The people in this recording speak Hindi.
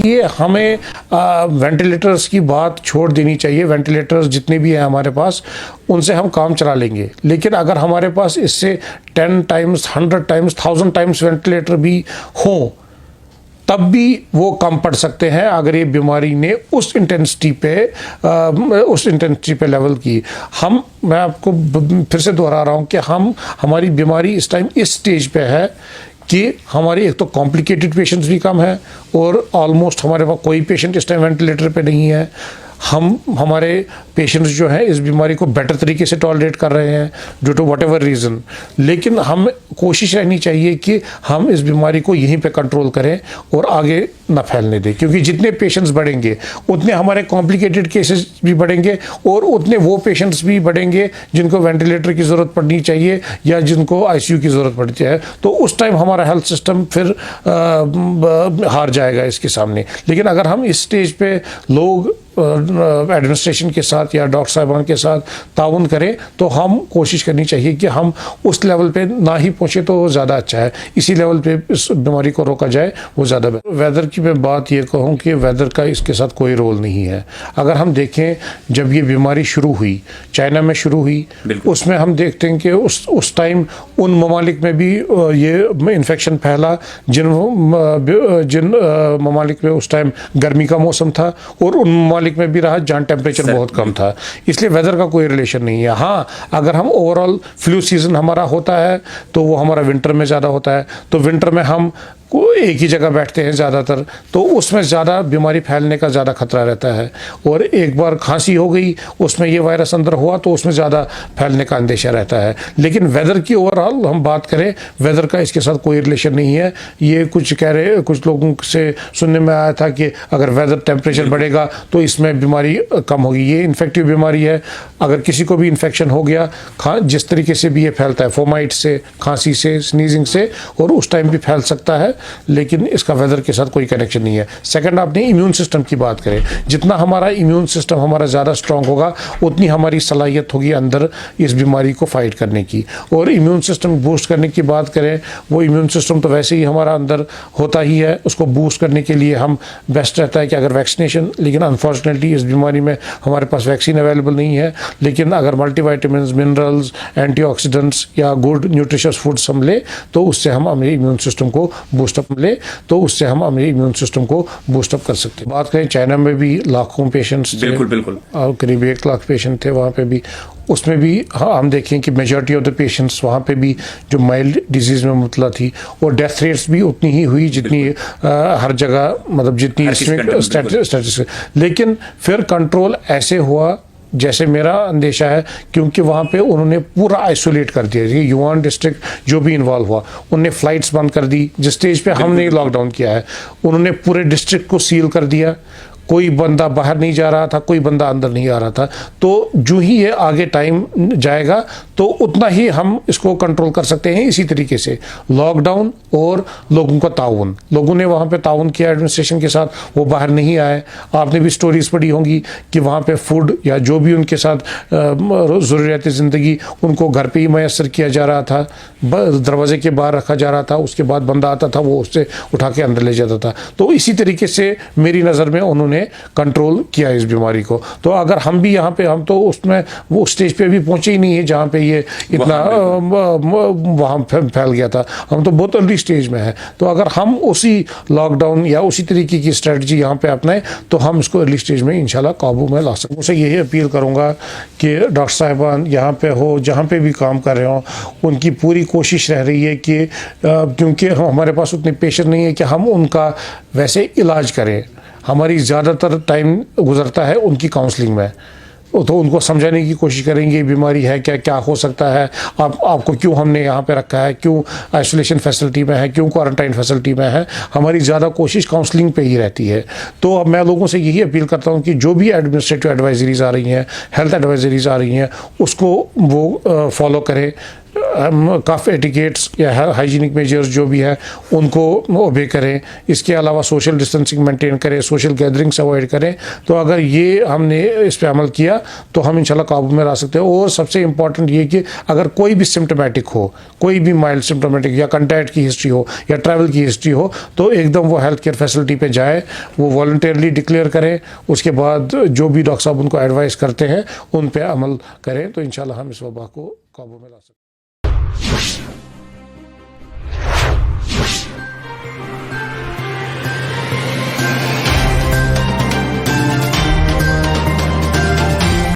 ये हमें वेंटिलेटर्स की बात छोड़ देनी चाहिए। वेंटिलेटर्स जितने भी हैं हमारे पास, उनसे हम काम चला लेंगे, लेकिन अगर हमारे पास इससे 10 टाइम्स 100 टाइम्स 1000 टाइम्स वेंटिलेटर भी हों, तब भी वो कम पड़ सकते हैं अगर ये बीमारी ने उस इंटेंसिटी पे लेवल की। मैं आपको फिर से दोहरा रहा हूँ कि हमारी बीमारी इस टाइम इस स्टेज पे है कि हमारी एक तो कॉम्प्लिकेटेड पेशेंट्स भी कम है और ऑलमोस्ट हमारे पास कोई पेशेंट इस टाइम वेंटिलेटर पे नहीं है। हमारे पेशेंट्स जो हैं इस बीमारी को बेटर तरीके से टॉलरेट कर रहे हैं due to whatever reason, लेकिन हम कोशिश रहनी चाहिए कि हम इस बीमारी को यहीं पे कंट्रोल करें और आगे ना फैलने दें, क्योंकि जितने पेशेंट्स बढ़ेंगे उतने हमारे कॉम्प्लिकेटेड केसेस भी बढ़ेंगे और उतने वो पेशेंट्स भी बढ़ेंगे जिनको वेंटिलेटर की ज़रूरत पड़नी चाहिए या जिनको आईसीयू की ज़रूरत पड़ती है। तो उस टाइम हमारा हेल्थ सिस्टम फिर हार जाएगा इसके सामने। लेकिन अगर हम इस स्टेज पे लोग एडमिनिस्ट्रेशन के साथ या डॉक्टर साहबान के साथ ताउन करें तो हम कोशिश करनी चाहिए कि हम उस लेवल पे ना ही पहुँचे तो ज़्यादा अच्छा है। इसी लेवल पे इस बीमारी को रोका जाए वो ज़्यादा बेहतर। वेदर की मैं बात ये कहूँ कि वेदर का इसके साथ कोई रोल नहीं है। अगर हम देखें जब ये बीमारी शुरू हुई, चाइना में शुरू हुई, उसमें हम देखते हैं कि उस टाइम उन ममालिक में भी ये इन्फेक्शन फैला जिन ममालिक में उस टाइम गर्मी का मौसम था और उन ममालिक में भी रहा जहां टेम्परेचर बहुत कम था। इसलिए वेदर का कोई रिलेशन नहीं है। हाँ, अगर हम ओवरऑल फ्लू सीजन हमारा होता है तो वो हमारा विंटर में ज़्यादा होता है, तो विंटर में हम एक ही जगह बैठते हैं ज़्यादातर, तो उसमें ज़्यादा बीमारी फैलने का ज़्यादा खतरा रहता है। और एक बार खांसी हो गई, उसमें ये वायरस अंदर हुआ तो उसमें ज़्यादा फैलने का अंदेशा रहता है। लेकिन वेदर की ओवरऑल हम बात करें, वेदर का इसके साथ कोई रिलेशन नहीं है। ये कुछ लोगों से सुनने में आया था कि अगर वेदर टेम्परेचर बढ़ेगा तो इसमें बीमारी कम होगी। ये इन्फेक्टिव बीमारी है। अगर किसी को भी इन्फेक्शन हो गया, जिस तरीके से भी ये फैलता है, फोमाइट से, खांसी से, स्नीजिंग से, और उस टाइम भी फैल सकता है, लेकिन इसका वेदर के साथ कोई कनेक्शन नहीं है। सेकंड, आपने इम्यून सिस्टम की बात करें, जितना हमारा इम्यून सिस्टम हमारा ज़्यादा स्ट्रांग होगा उतनी हमारी सलाहियत होगी अंदर इस बीमारी को फाइट करने की। और इम्यून सिस्टम बूस्ट करने की बात करें, वो इम्यून सिस्टम तो वैसे ही हमारा अंदर होता ही है। उसको बूस्ट करने के लिए हम बेस्ट रहता है कि अगर वैक्सीनेशन, लेकिन अनफॉर्चुनेटली इस बीमारी में हमारे पास वैक्सीन अवेलेबल नहीं है, लेकिन अगर मल्टीविटामिन्स, मिनरल्स, एंटीऑक्सीडेंट्स या गुड न्यूट्रिशियस फूड्स हम ले तो उससे हम हमारे इम्यून सिस्टम को बूस्टअप ले तो उससे हम हमारे इम्यून सिस्टम को बूस्टअप कर सकते हैं। बात करें चाइना में भी लाखों पेशेंट्स थे, बिल्कुल करीब 1 लाख पेशेंट थे वहाँ पे भी। उसमें भी हम देखें कि मेजॉरिटी ऑफ द पेशेंट्स वहाँ पे भी जो माइल्ड डिजीज़ में मुबतला थी, और डेथ रेट्स भी उतनी ही हुई जितनी हर जगह, मतलब जितनी स्टैटिस्टिक्स। लेकिन फिर कंट्रोल ऐसे हुआ जैसे मेरा अंदेशा है, क्योंकि वहाँ पे उन्होंने पूरा आइसोलेट कर दिया। ये युआन डिस्ट्रिक्ट जो भी इन्वॉल्व हुआ, उन्होंने फ़्लाइट्स बंद कर दी। जिस स्टेज पे हमने लॉकडाउन किया है, उन्होंने पूरे डिस्ट्रिक्ट को सील कर दिया। कोई बंदा बाहर नहीं जा रहा था, कोई बंदा अंदर नहीं आ रहा था। तो जो ही ये आगे टाइम जाएगा तो उतना ही हम इसको कंट्रोल कर सकते हैं। इसी तरीके से लॉकडाउन और लोगों का ताउन, लोगों ने वहाँ पे ताउन किया एडमिनिस्ट्रेशन के साथ, वो बाहर नहीं आए। आपने भी स्टोरीज पढ़ी होंगी कि वहाँ पे फूड या जो भी उनके साथ ज़रूरियात ज़िंदगी उनको घर पे ही मैसर किया जा रहा था, दरवाजे के बाहर रखा जा रहा था। उसके बाद बंदा आता था, वो उससे उठा के अंदर ले जाता था। तो इसी तरीके से मेरी नज़र में उन्होंने कंट्रोल किया इस बीमारी को। तो अगर हम भी यहाँ पे, हम तो उसमें वो स्टेज पे भी पहुंचे ही नहीं है जहाँ पे ये इतना वहाँ फैल गया था। हम तो बहुत अर्ली स्टेज में है। तो अगर हम उसी लॉकडाउन या उसी तरीके की स्ट्रेटजी यहाँ पे अपनाएं तो हम इसको अर्ली स्टेज में इंशाल्लाह काबू में ला सकते हैं। उसे यही अपील करूँगा कि डॉक्टर साहिबान यहाँ पे हो, जहाँ पे भी काम कर रहे हो, उनकी पूरी कोशिश रह रही है कि क्योंकि हमारे पास उतने पेशेंट नहीं है कि हम उनका वैसे इलाज करें। हमारी ज़्यादातर टाइम गुजरता है उनकी काउंसलिंग में। तो उनको समझाने की कोशिश करेंगे बीमारी है क्या, क्या हो सकता है, आपको क्यों हमने यहाँ पे रखा है, क्यों आइसोलेशन फैसिलिटी में है, क्यों क्वारंटाइन फैसिलिटी में है। हमारी ज़्यादा कोशिश काउंसलिंग पे ही रहती है। तो अब मैं लोगों से यही अपील करता हूँ कि जो भी एडमिनिस्ट्रेटिव एडवाइजरीज आ रही हैं, हेल्थ एडवाइजरीज आ रही हैं, उसको वो फॉलो करें। हम कफ एटिकेट्स या हाइजीनिक मेजर्स जो भी है उनको ओबे करें। इसके अलावा सोशल डिस्टेंसिंग मेंटेन करें, सोशल गैदरिंग्स अवॉइड करें। तो अगर ये हमने इस पर अमल किया तो हम इंशाल्लाह काबू में ला सकते हैं। और सबसे इम्पॉर्टेंट ये कि अगर कोई भी सिम्टोमेटिक हो, कोई भी माइल्ड सिम्टोमेटिक या कंटैक्ट की हिस्ट्री हो या ट्रैवल की हिस्ट्री हो, तो एकदम वो हेल्थ केयर फैसिलिटी पे जाए, वो वॉलंटियरली डिक्लेयर करें। उसके बाद जो भी डॉक्टर साहब उनको एडवाइस करते हैं उन पे अमल करें, तो इंशाल्लाह हम इस वबा को काबू में ला सकते हैं।